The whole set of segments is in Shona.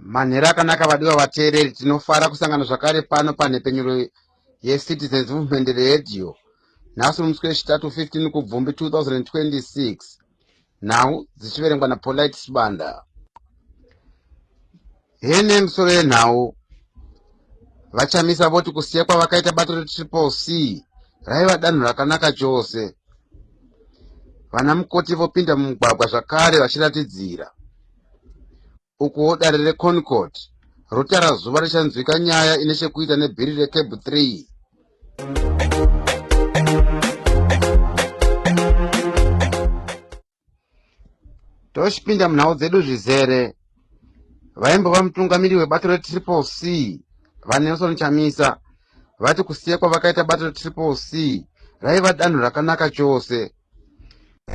manhero akanaka vadiwa vateereri, tinofara kusangana zvakare pano panhepenyuro yeCitizens Movement Radio nhasi musi wechitatu 15 kubvumbi 2026, nhau dzichiverengwa naPolite Sibanda. Hene musoro yenhau, vachamisa voti kusiya kwavakaita bato retriple C raiva danho rakanaka chose. Vana mukoti vopinda mumugwagwa zvakare vachiratidzira. Ukuwo dare reConcord rotara zuva richanzwika nyaya ine chekuita nebhiri reCAB 3. Tochipinda munhau dzedu zvizere, vaimbova mutungamiri webato retriple C vaNelson Chamisa vati kusiya kwavakaita bato retriple C raiva danho rakanaka chose.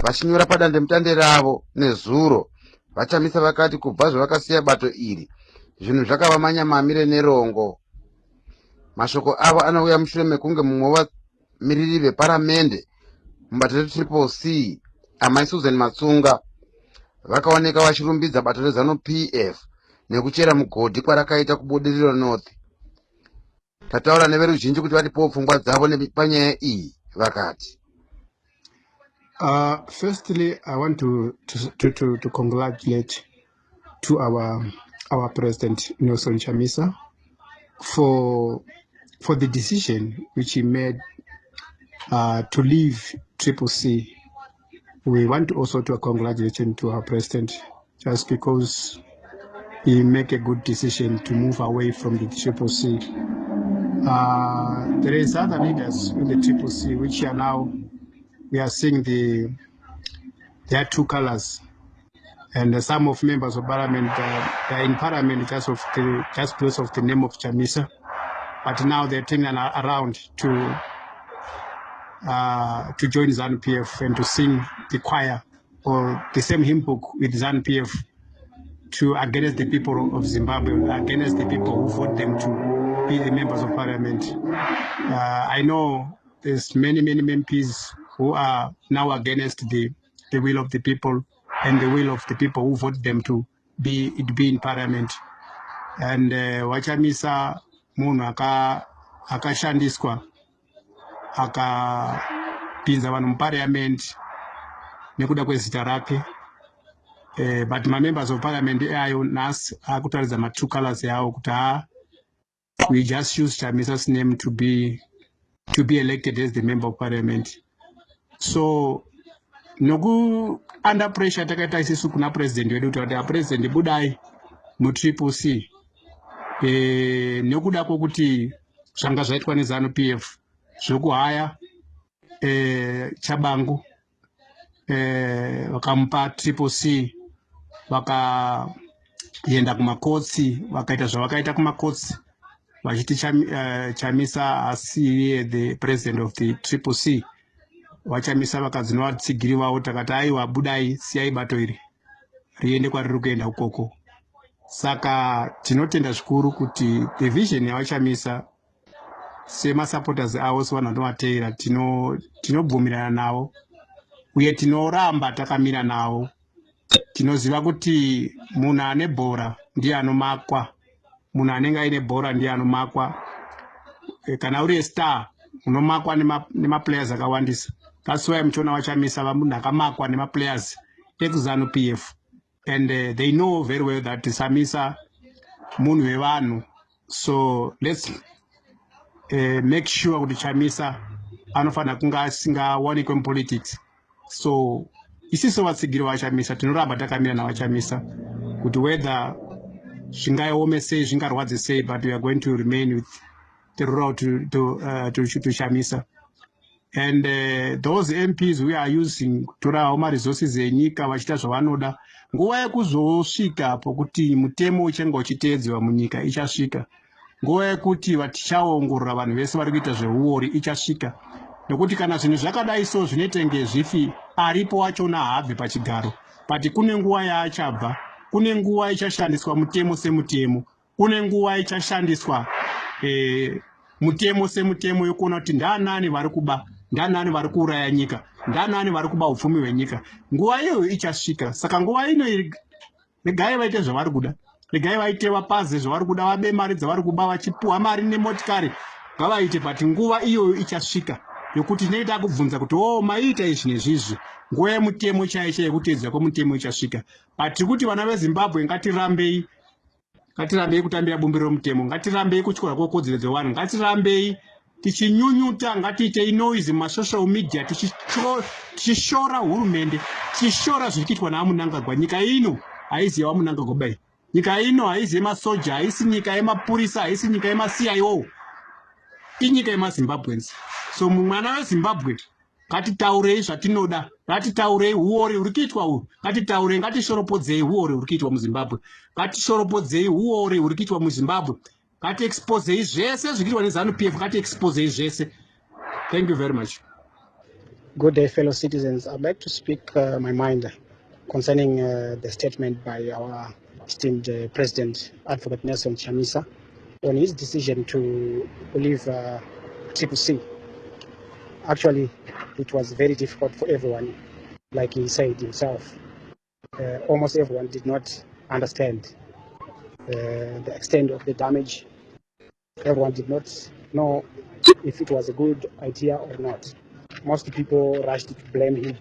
Vachinyora padandemutande ravo nezuro, vachamisa vakati kubva zvavakasiya bato iri zvinhu zvakava manyamamire nerongo. Mashoko avo anouya mushure mekunge mumwe wavamiriri veparamende mubato retriple C amai Susan Matsunga vakaoneka vachirumbidza bato reZanu PF nekuchera mugodhi kwarakaita kubudiriro North. Tataura neveruzhinji kuti vatipowo pfungwa dzavo panyaya iyi, vakati firstly, I want to congratulate to our President Nelson Chamisa for the decision which he made to leave Triple C. We want also to congratulate him to our President just because he make a good decision to move away from the Triple C. There is other leaders in the Triple C which are now, we are seeing there are two colors, and some of members of parliament they are in parliament just because of the name of Chamisa, but now they're turning around to join ZANU PF and to sing the choir or the same hymn book with ZANU PF to against the people of Zimbabwe, against the people who vote them to be the members of parliament. I know there's many MPs who are now against the will of the people and the will of the people who vote them to be in parliament. And Wachamisa munhu akashandiswa akapinza vanhu muparliament nekuda kwezita rake, but members of parliament ayo nhasi akutaridza two colors yawo kuti we just use Chamisa's name to be elected as the member of parliament. So noku under pressure takaita isisu kuna president wedu kuti president budai mu Triple C nekuda kwokuti zvanga zvaitwa neZANU PF zvokuhaya Chabangu vakamupa Triple C, vakaenda kumakotsi vakaita zvavakaita kumakotsi vachiti Chamisa asiye the president of the Triple C. Wachamisa vakadzinovatsigirivawo takati aiwa budai siyai bato iri riende kwariri kuenda ukoko. Saka tinotenda zvikuru kuti the vision yavachamisa semasupporters avo sevanhu vanovateera tinobvumirana navo uye tinoramba takamira navo. Tinoziva kuti munhu ane bhora ndiye anomakwa, munhu anenge aine bhora ndiye anomakwa. Kana uri star unomakwa nemaplayers akawandisa. That's why muchiona Wachamisa vamunhu akamakwa nemaplayers ekuZANU PF, and they know very well that Chamisa munhu wevanhu. So let's make sure kuti Chamisa anofanira kunge asingawanikwe mupolitics. So isiso vatsigiri vaChamisa tinoramba takamira navachamisa kuti whether zvingaome sei zvingarwadze sei, but we are going to remain with the road to Chamisa. And those MPs we are using kutorawo maresources enyika vachita zvavanoda, nguva yekuzosvika pokuti mutemo uchenga uchiteedzwa munyika ichasvika. Nguva yekuti tichaongorora vanhu vese vari kuita zveuori ichasvika, nokuti kana zvinhu zvakadai so zvinotenge zvifi aripo wachona haabve pachigaro, but kune nguva yaachabva, kune nguva ichashandiswa mutemo semutemo, kune nguva ichashandiswa mutemo semutemo yokuona kuti ndanani vari kuba, ndanani vari kuuraya nyika, ndanani vari kuba upfumi hwenyika. Nguva iyoyo ichasvika. Saka nguva ino regai vaite zvavari kuda, regai vaite vapaze zvavari kuda, vabe mari dzavari kuba, vachipuhwa mari nemotikari ngavaite, but nguva iyoyo ichasvika yokuti tinenge takubvunza kuti maita izvi nezvizvi. Nguva yemutemo chaicho yekutedzwa kwemutemo ichasvika, but tiri kuti vana vezimbabwe ngatirambei kutambira bumbiro romutemo, ngatirambei kutyora kwekodzero dzevanhu, ngatirambei tichinyunyuta, ngatiitei noise mumasocial media, tichishora hurumende, tichishora zviri kuitwa naMunangagwa. Nyika ino haizi yaMunangagwa bai, nyika ino haizi yemasoja, haisi nyika yemapurisa, haisi nyika yemaCIO, inyika yemaZimbabweans. So mwana weZimbabwe, ngatitaurei zvatinoda, ngatitaurei uore huri kuitwa uhwu, ngatitaurei, ngatishoropodzei uore huri kuitwa muZimbabwe, ngatishoropodzei uore huri kuitwa muZimbabwe, ngatiexposei zvese zviri kuitwa neZANU-PF, ngatiexposei zvese. Thank you very much. Good day, fellow citizens. I'd like to speak my mind concerning the statement by our esteemed President, Advocate Nelson Chamisa, on his decision to leave CCC. Actually, it was very difficult for everyone, like he said himself. Almost everyone did not understand the extent of the damage. Everyone did not know if it was a good idea or not. Most people rushed to blame him,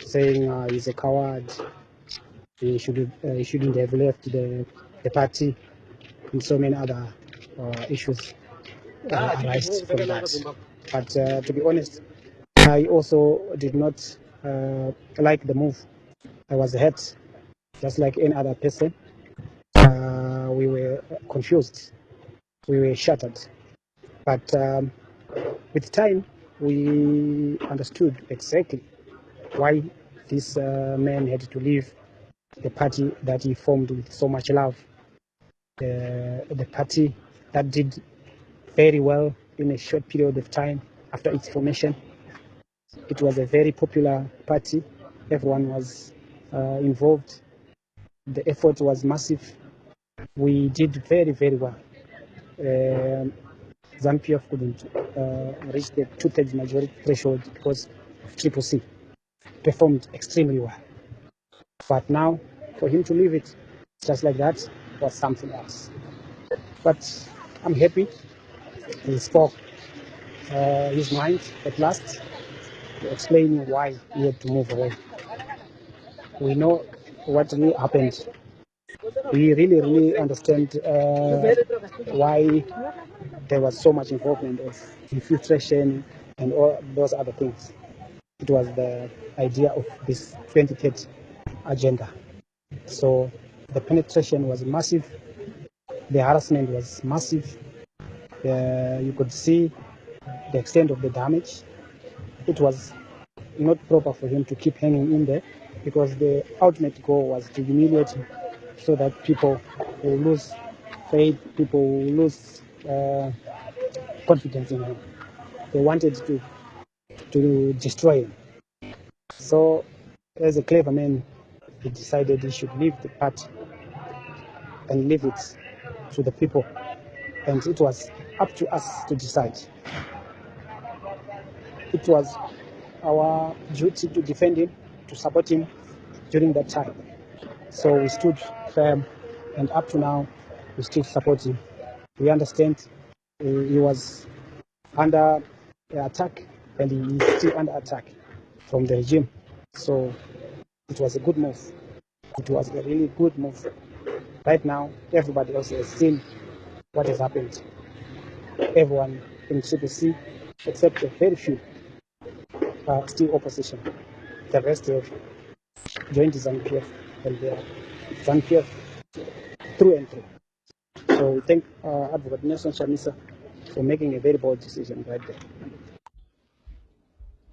saying he's a coward, he shouldn't have left the party, and so many other issues arised from that. But to be honest, I also did not like the move. I was hurt, just like any other person. We were confused, we were shattered. But with time, we understood exactly why this man had to leave the party that he formed with so much love, the party that did very well in a short period of time after its formation. It was a very popular party. Everyone was involved. The effort was massive. We did very, very well. ZANU-PF couldn't reach the 2/3 majority threshold because of CCC. Performed extremely well. But now, for him to leave it just like that was something else. But I'm happy he spoke his mind at last, explaining why he had to move away. We know what really happened. We really understand why there was so much involvement of infiltration and all those other things. It was the idea of this 2030 agenda. So the penetration was massive, the harassment was massive. You could see the extent of the damage. It was not proper for him to keep hanging in there, because the ultimate goal was to humiliate him, so that people will lose faith, people will lose confidence in him. They wanted to destroy him. So, as a clever man, he decided he should leave the party and leave it to the people. And it was up to us to decide. It was our duty to defend him, to support him during that time. So we stood firm, and up to now, we still support him. We understand he was under attack, and he is still under attack from the regime. So it was a good move. It was a really good move. Right now, everybody else has seen what has happened. Everyone in CCC, except a very few, are still opposition. The rest have joined ZANU-PF, and they are ZANU-PF through and through. So we thank Advocate Nelson Chamisa for making a very bold decision right there.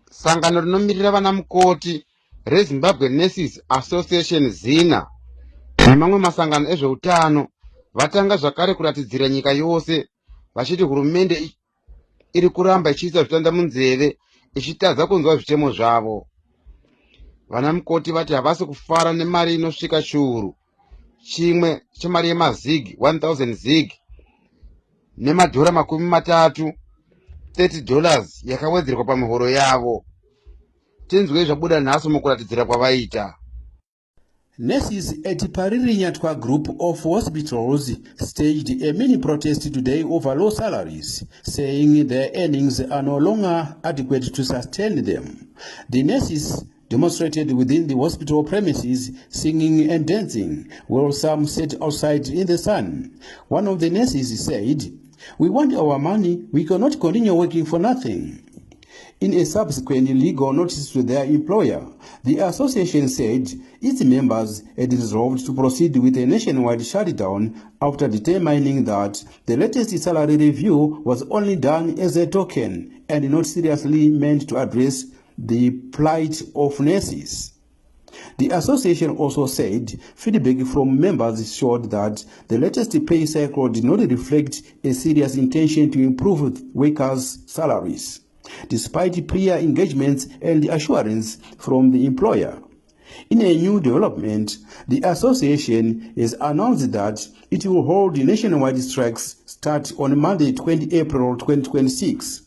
Sangano rinomirira vana mukoti reZimbabwe Nurses Association ZINA nemamwe masangano ezveutano vatanga zvakare kuratidzira nyika yose vachiti hurumende iri kuramba ichiisa zvitanda munzeve ichitadza kunzwa zvitemo zvavo. Vana mukoti vati havasi kufara nemari inosvika shuru chimwe chemari yemazigi 1000 zig nemadhora $30 $30 yakawedzerwa pamihoro yavo. Tinzwei zvabuda nhasi mukuratidzira kwavaita. Nurses at Paririnyatwa group of hospitals staged a mini protest today over low salaries, saying their earnings are no longer adequate to sustain them. The nurses demonstrated within the hospital premises, singing and dancing, while some sat outside in the sun. One of the nurses said, "We want our money, we cannot continue working for nothing." In a subsequent legal notice to their employer, the association said its members had resolved to proceed with a nationwide shutdown after determining that the latest salary review was only done as a token and not seriously meant to address the plight of nurses. The association also said feedback from members showed that the latest pay cycle did not reflect a serious intention to improve workers' salaries, despite prior engagements and assurance from the employer. In a new development, the association has announced that it will hold nationwide strikes start on Monday, 20 April 2026.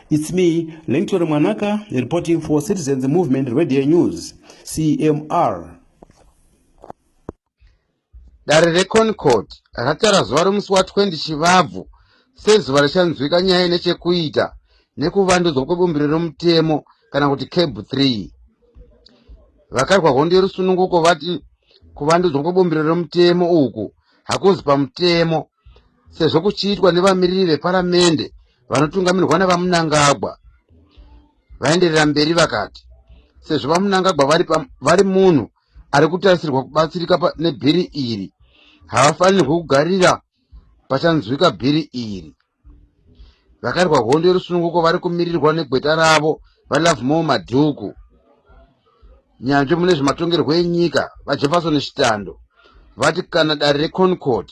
It's me, Lentor Manaka, reporting for Citizens Movement Radio News, CMR. Dare reConcord ratara zuva romusi wa20 Chivabvu sezuva richanzwika nyaya nechekuita nekuvandudzwa kwebumbiro romutemo kana kuti cab 3. Vakarwa hondo yerusununguko vati kuvandudzwa kwebumbiro romutemo uku hakuzi pamutemo sezvo kuchiitwa nevamiriri veparamende vanotungamirwa navaMnangagwa. Vaenderera mberi vakati sezvo vaMnangagwa vari munhu ari kutarisirwa kubatsirika nebhiri iri, havafanirwi kugarira pachanzwika bhiri iri. Vakarwa hondo yerusununguko vari kumirirwa negweta ravo vaLovemore Madhuku, nyanzvi mune zvematongerwo enyika vaJefferson Chitando, vati kana dare reConcord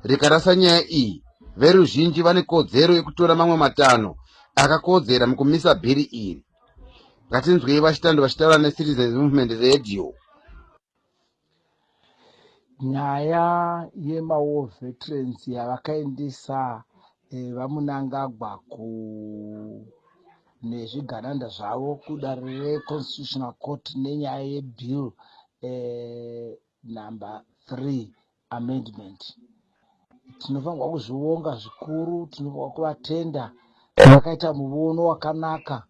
rikarasa nyaya iyi, veruzhinji vane kodzero yekutora mamwe matanho akakodzera mukumisa bhiri iri. Ngatinzwei vaChitando vachitaura neCitizens Movement Radio. Nyaya yemawo veterans yavakaendesa vaMnangagwa nezvigananda zvavo kudare reConstitutional Court nenyaya yebill number 3 amendment. Tinofanirwa kuzvionga zvikuru, tinofanirwa kuvatenda vakaita muono wakanaka,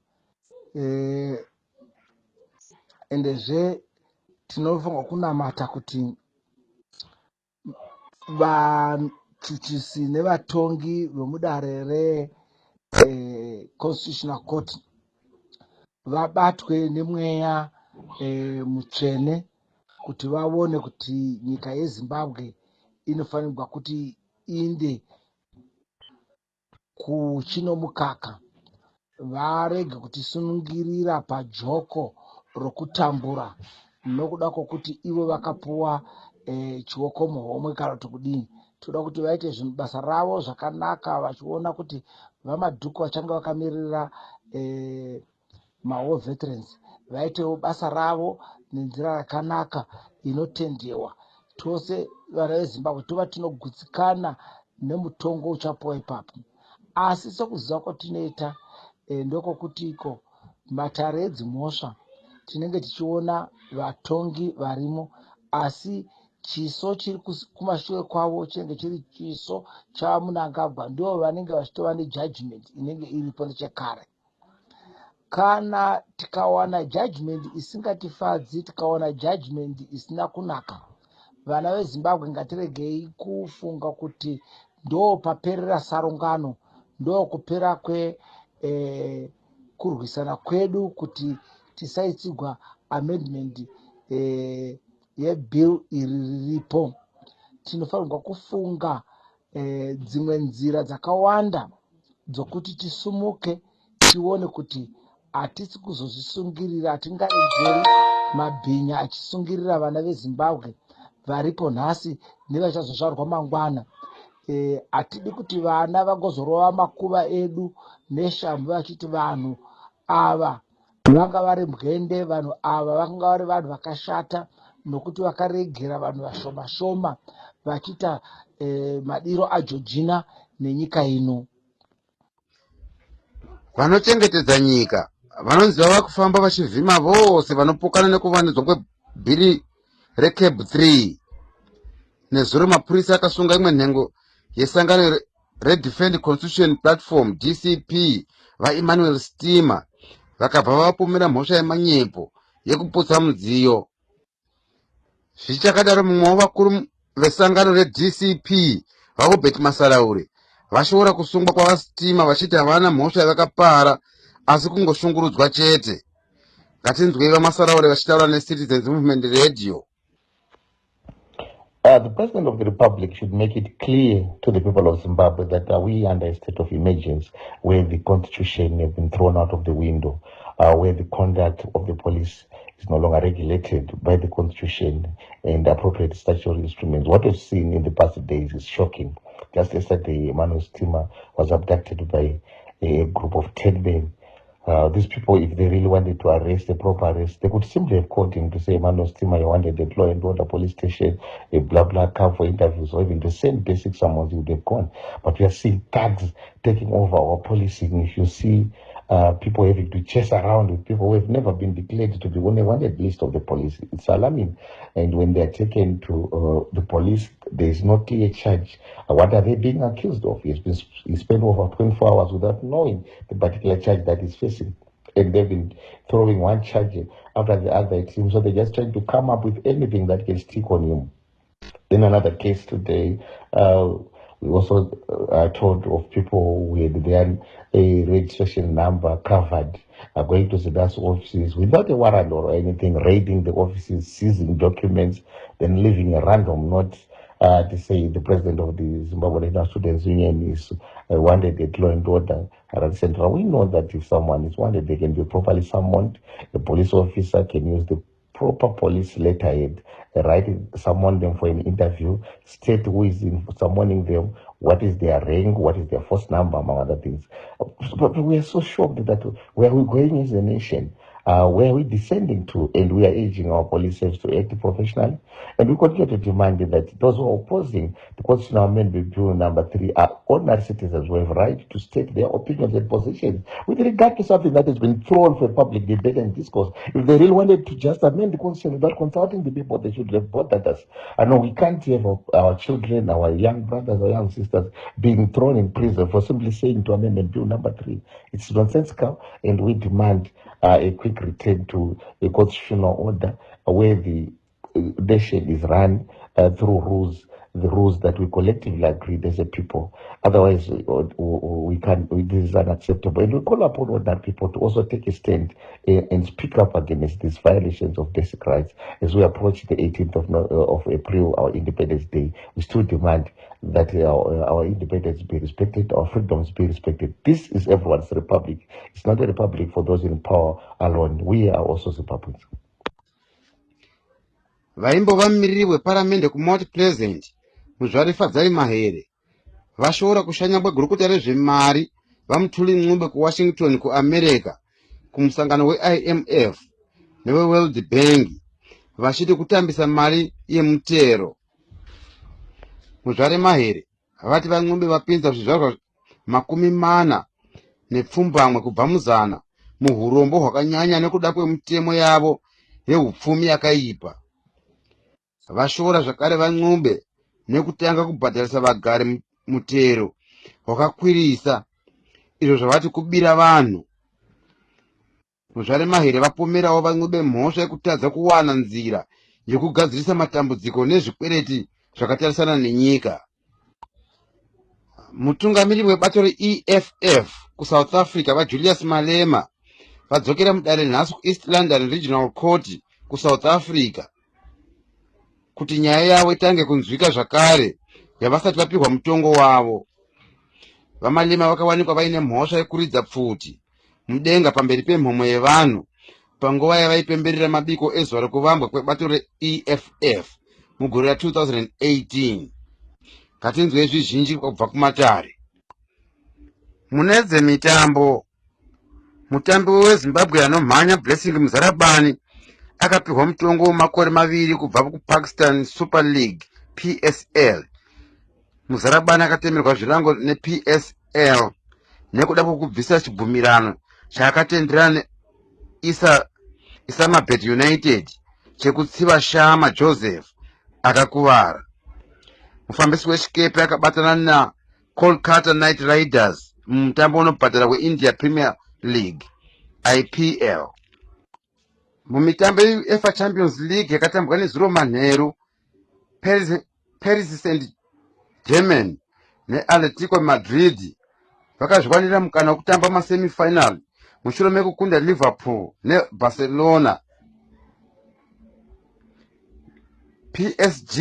endezve tinofanirwa kunamata kuti vachuchisi nevatongi vemudare reConstitutional Court vabatwe nemweya mutsvene kuti vaone kuti nyika yeZimbabwe inofanirwa kuti inde kuchino mukaka, varege kutisunungirira pajoko rokutambura nokuda kwokuti ivo vakapuwa chioko muhomwe kana kuti kudini. Toda kuti vaite basa ravo zvakanaka, vachiona kuti vaMadhuku vachanga vakamirira mawo veterans vaitewo basa ravo nenzira yakanaka inotendewa. Tose vana veZimbabwe tova tinogutsikana nemutongo uchapuwa ipapo, asi sekuziva kwatinoita ndokokutiko matare edzimhosva tinenge tichiona vatongi varimo, asi chiso chiri kumashure kwavo chinenge chiri chiso chaMnangagwa, ndivo vanenge vachitova nejudgment inenge iripo nechekare. Kana tikawana judgment isingatifadzi, tikawana judgment isina kunaka, vana veZimbabwe ngatiregei kufunga kuti ndo paperera sarungano, ndo kupera kurwisana kwedu kuti tisaitsigwa amendment yebill iri riripo. Tinofanirwa kufunga dzimwe nzira dzakawanda dzokuti tisumuke, tione kuti hatisi kuzozvisungirira, hatingaredzeri mabhinya achisungirira vana veZimbabwe varipo nhasi nevachazozvarwa mangwana. Hatidi kuti vana vagozorova makuva edu neshamhu vachiti vanhu ava vanga vari mhende, vanhu ava vanga vari vanhu vakashata, nokuti vakaregera vanhu vashoma shoma vachiita madiro aJorgina nenyika ino. Vanochengetedza nyika vanonzi vava kufamba vachivhima vose vanopokana nekuvandudzwa kwebhiri recab 3. Nezuro mapurisa akasunga imwe nhengo yesangano redefend constitution platform DCP vaEmmanuel Stima vakabva vapomera mhosva yemanyepo yekuputsa mudziyo. Zvichakadaro mumwe wavakuru vesangano reDCP vaRobert Masaraure vashoora kusungwa kwavaStima vachiti havana mhosva yavakapara asi kungoshungurudzwa chete. Ngatinzwei vaMasaraure vachitaura neCitizens Movement Radio. The President of the Republic should make it clear to the people of Zimbabwe that we under a state of emergency where the constitution has been thrown out of the window, where the conduct of the police is no longer regulated by the constitution and appropriate statutory instruments. What we've seen in the past days is shocking. Just yesterday, Emmanuel Stima was abducted by a group of 10 men. These people, if they really wanted to arrest, a proper arrest, they could simply have called him to say, Emmanuel Stima, you wanted a law and order police station, a blah, blah, come for interviews, or even to send basic summons, you would have gone. But we are seeing thugs taking over our policing. If you see people having to chase around with people who have never been declared to be on a wanted list of the police, it's alarming. And when they are taken to the police, there is no clear charge. What are they being accused of? He spent over 24 hours without knowing the particular charge that he's facing. And they've been throwing one charge after the other, it seems. So they're just trying to come up with anything that can stick on him. In another case today, we also are told of people with their registration number covered going to SEDA's offices without a warrant or anything, raiding the offices, seizing documents, then leaving a random note to say the president of the Zimbabwe National Students Union is wanted at law and order at Central. We know that if someone is wanted, they can be properly summoned. The police officer can use the proper police letterhead, summon them for an interview, state who is in summoning them, what is their rank, what is their first number, among other things. But we are so shocked that where we're going as a nation, where we're descending to, and we are urging our police service to act professionally. And we continue to demand that those who are opposing the Constitutional Amendment Bill number 3 are ordinary citizens who have right to state their opinions and positions with regard to something that has been thrown for public debate and discourse. If they really wanted to just amend the Constitution without consulting the people, they should have bothered us. I know we can't have our children, our young brothers, our young sisters being thrown in prison for simply saying to Amendment Bill number 3. It's nonsensical, and we demand a quick return to a constitutional order where the nation is run through rules, the rules that we collectively agreed as a people. Otherwise, we can't. This is unacceptable. And we call upon ordinary people to also take a stand and speak up against these violations of basic rights. As we approach the 18th of April, our Independence Day, we still demand that our independence be respected, our freedoms be respected. This is everyone's republic. It's not a republic for those in power alone. We are also Zimbabweans. Vaimbova mumiriri weparamende kumoti Pleasant Muzvarifa Dzai Mahere vashoora kushanya bwegurukuta rezvemari vamutuli Ncube kuWashington kuAmerica kumusangano weIMF neweWorld Bank vachiti kutambisa mari yemutero. Muzvare Mahere vati vaNcube vapinza zvizvarwa 40 kubva muzana muhurombo hwakanyanya nekuda kwemutemo yavo yehupfumi yakaipa. Vashoora zvakare vaNcube nekutanga kubhadharisa vagari mutero wakakwirisa, izvo zvavati kubira vanhu. Muzvare Mahere vapomerawo vaNcube mhosva yekutadza kuwana nzira yekugadzirisa matambudziko nezvikwereti zvakatarisana nenyika. Mutungamiriri webato reEFF kuSouth Africa vaJulius Malema vadzokera mudare nhasi kuEast London Regional Court kuSouth Africa kuti nyaya yavo itange kunzwika zvakare yavasati vapihwa mutongo wavo. VaMalema vakawanikwa vaine mhosva yekuridza pfuti mudenga pamberi pemhomho yevanhu panguva yavaipemberera mabiko ezuva rekuvambwa kwebato reEFF mugore ra2018. Ngatinzwei zvizhinji kubva kumatare. Mune dzemitambo, mutambi weZimbabwe anomhanya Blessing Muzarabani akapihwa mutongo wemakore 2 kubva kuPakistan Super League PSL. Muzarabani akatemerwa zvirango nePSL nekuda kwekubvisa chibvumirano chaakatenderana neIslamabad United chekutsiva Shama Joseph akakuvara. Mufambisi wechikepe akabatana naKolkata Knight Riders mumutambo unobhadhara weIndia Premier League IPL. Mumitambo yeUEFA Champions League yakatambwa nezuro manheru, Paris Saint-Germain neAtletico Madrid vakazviwanira mukana wekutamba masemifinal mushure mekukunda Liverpool neBarcelona. PSG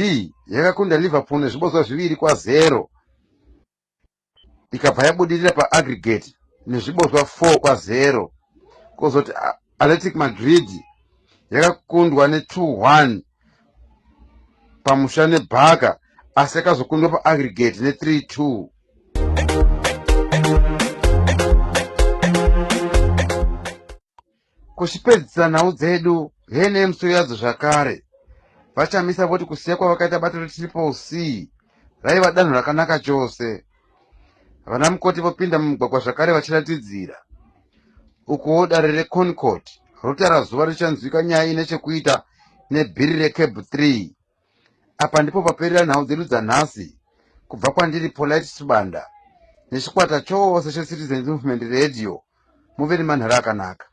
yakakunda Liverpool nezvibozwa 2-0 ikabva yabudirira paaggregate nezvibozwa 4-0. Kozoti Atletico Madrid yakakundwa ne2-1 pamusha neBarca asi yakazokundwa paaggregate ne3-2. Kuchipedzisa nhau dzedu henemuso yadzo zvakare vachamisa voti kusiya kwavakaita bato reTriple C raiva danho rakanaka chose. Vana mukoti vopinda mumugwagwa zvakare vachiratidzira. Ukuwo dare reConcord rotara zuva richanzwika nyaya ine chekuita nebhiri reCable 3. Apa ndipo paperera nhau dzedu dzanhasi kubva kwandiri Polite Subanda nechikwata chose cheCitizens Movement Radio. Muve nemanhara akanaka.